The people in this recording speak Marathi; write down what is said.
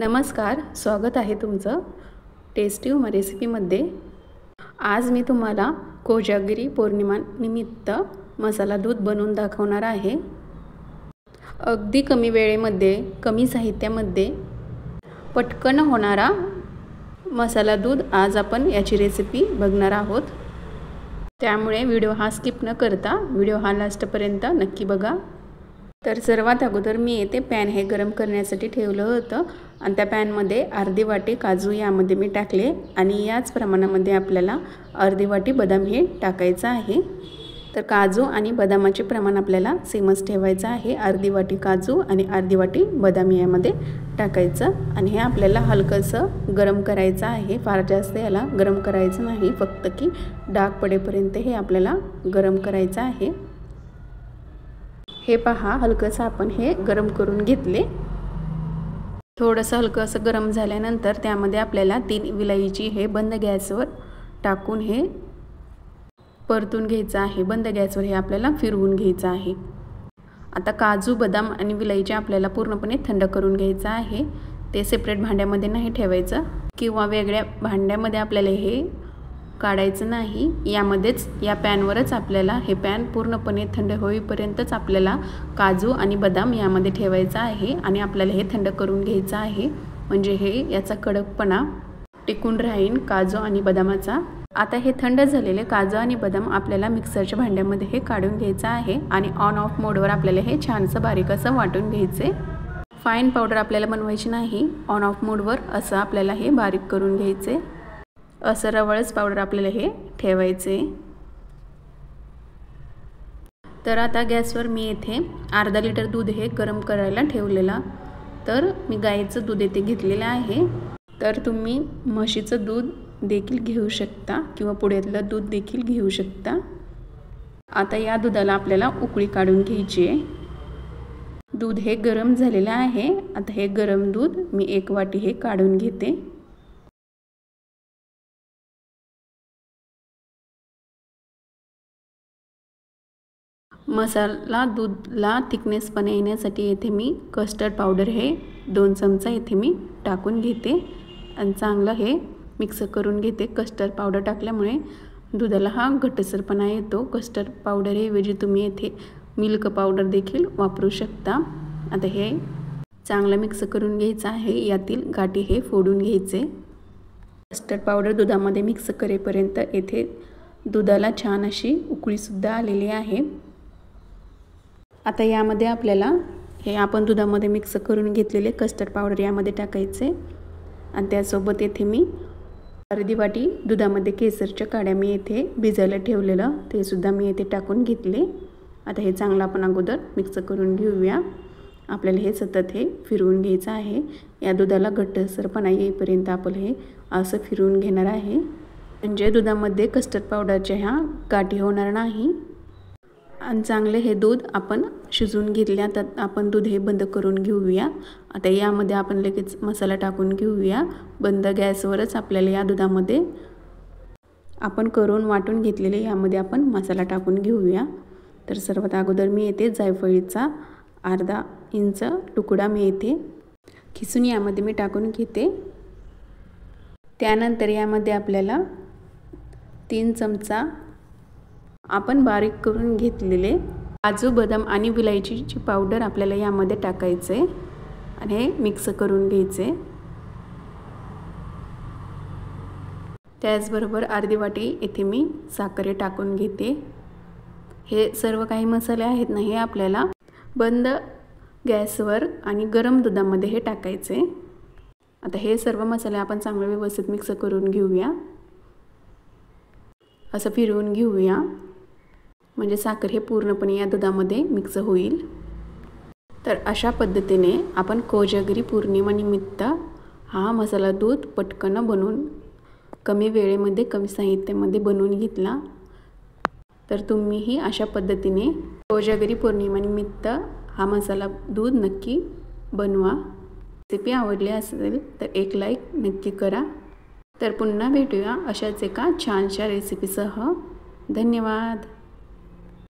नमस्कार, स्वागत आहे तुमचं टेस्टी रेसिपीमध्ये। आज मी तुम्हाला कोजागिरी पौर्णिमा निमित्त मसाला दूध बनवून दाखवणार आहे। अगदी कमी वेळेमध्ये, कमी साहित्यामध्ये पटकन होणारा मसाला दूध आज आपण याची रेसिपी बघणार आहोत। त्यामुळे व्हिडिओ हा स्किप न करता व्हिडिओ हा लास्टपर्यंत नक्की बघा। तर सर्वात अगोदर मी येथे पॅन हे गरम करण्यासाठी ठेवलं होतं आणि त्या पॅनमध्ये अर्धी वाटी काजू यामध्ये मी टाकले आणि याच प्रमाणामध्ये आपल्याला अर्धी वाटी बदाम हे टाकायचं आहे। तर काजू आणि बदामाचे प्रमाण आपल्याला सेमच ठेवायचं आहे। अर्धी वाटी काजू आणि अर्धी वाटी बदाम यामध्ये टाकायचं आणि हे आपल्याला हलकंसं गरम करायचं आहे। फार जास्त याला गरम करायचं नाही, फक्त की डाग पडेपर्यंत हे आपल्याला गरम करायचं आहे। हे पहा, हलकंसं आपण हे गरम करून घेतले। थोडंसं हलकंसं गरम झाल्यानंतर त्यामध्ये आपल्याला 3 विलायची हे बंद गॅसवर टाकून हे परतून घ्यायचं आहे। बंद गॅसवर हे आपल्याला फिरवून घ्यायचं आहे। आता काजू, बदाम आणि विलायची आपल्याला पूर्णपणे थंड करून घ्यायचं आहे। ते सेपरेट भांड्यामध्ये नाही ठेवायचं किंवा वेगळ्या भांड्यामध्ये आपल्याला हे काढायचं नाही। यामध्येच या पॅनवरच आपल्याला हे पॅन पूर्णपणे थंड होईपर्यंतच आपल्याला काजू आणि बदाम यामध्ये ठेवायचं आहे आणि आपल्याला हे थंड करून घ्यायचं आहे, म्हणजे हे याचा कडकपणा टिकून राहील काजू आणि बदामाचा। आता हे थंड झालेले काजू आणि बदाम आपल्याला मिक्सरच्या भांड्यामध्ये हे काढून घ्यायचं आहे आणि ऑन ऑफ मोडवर आपल्याला हे छानसं बारीक असं वाटून घ्यायचे। फाईन पावडर आपल्याला बनवायची नाही, ऑन ऑफ मोडवर असं आपल्याला हे बारीक करून घ्यायचे। असं रवळच पावडर आपल्याला हे ठेवायचे। तर आता गॅसवर मी येथे अर्धा लिटर दूध हे गरम करायला ठेवलेला। तर मी गाईचं दूध येथे घेतलेलं आहे। तर तुम्ही म्हशीचं दूध देखील घेऊ शकता किंवा पुढ्यातलं दूध देखील घेऊ शकता। आता या दुधाला आपल्याला उकळी काढून घ्यायची आहे। दूध हे गरम झालेलं आहे। आता हे गरम दूध मी 1 वाटी हे काढून घेते। मसाला दूधला थिकनेसपणे येण्यासाठी येथे मी कस्टर्ड पावडर हे 2 चमचा येथे मी टाकून घेते आणि चांगलं हे मिक्स करून घेते। कस्टर्ड पावडर टाकल्यामुळे दुधाला हा घट्टसरपणा येतो। कस्टर्ड पावडर ऐवजी तुम्ही येथे मिल्क पावडर देखील वापरू शकता। आता हे चांगलं मिक्स करून घ्यायचं आहे। यातील गाठी हे फोडून घ्यायचे। कस्टर्ड पावडर दुधामध्ये मिक्स करेपर्यंत येथे दुधाला छान अशी उकळीसुद्धा आलेली आहे। आता यामध्ये आपल्याला हे आपण दुधामध्ये मिक्स करून घेतलेले कस्टर्ड पावडर यामध्ये टाकायचे आणि त्यासोबत येथे मी अर्धी वाटी दुधामध्ये केसरच्या काड्या मी येथे भिजायला ठेवलेलं ते सुद्धा मी येथे टाकून घेतले। आता हे चांगलं आपण अगोदर मिक्स करून घेऊया। आपल्याला हे सतत हे फिरवून घ्यायचं आहे। या दुधाला घट्टसरपणा येईपर्यंत आपण हे असं फिरवून घेणार आहे, म्हणजे दुधामध्ये कस्टर्ड पावडरच्या ह्या गाठी होणार नाही। आणि चांगले हे दूध आपण शिजवून घेतल्या। तर आपण दूध हे बंद करून घेऊया। आता यामध्ये आपण लगेच मसाला टाकून घेऊया। बंद गॅसवरच आपल्याला या दुधामध्ये आपण करून वाटून घेतलेले यामध्ये आपण मसाला टाकून घेऊया। तर सर्वात अगोदर मी येथे जायफळीचा अर्धा इंच तुकडा मी येथे खिसून यामध्ये मी टाकून घेते। त्यानंतर यामध्ये आपल्याला 3 चमचा आपण बारीक करून घेतलेले काजू, बदाम आणि विलायचीची पावडर आपल्याला यामध्ये टाकायचे आणि हे मिक्स करून घ्यायचे। त्याचबरोबर अर्धी वाटी येथे मी साखर टाकून घेते। हे सर्व काही मसाले आहेत ना, हे आपल्याला बंद गॅसवर आणि गरम दुधामध्ये हे टाकायचे। आता हे सर्व मसाले आपण चांगले व्यवस्थित मिक्स करून घेऊया। असं फिरवून घेऊया, म्हणजे साखर हे पूर्णपणे या दुधामध्ये मिक्स होईल। तर अशा पद्धतीने आपण कोजागिरी पौर्णिमा निमित्त हा मसाला दूध पटकन बनवून कमी वेळेमध्ये, कमी साहित्यामध्ये बनवून घेतला। तर तुम्हीही अशा पद्धतीने कोजागिरी पौर्णिमा निमित्त हा मसाला दूध नक्की बनवा। रेसिपी आवडली असेल तर एक लाईक नक्की करा। तर पुन्हा भेटूया अशाच एका छानशा रेसिपीसह। धन्यवाद।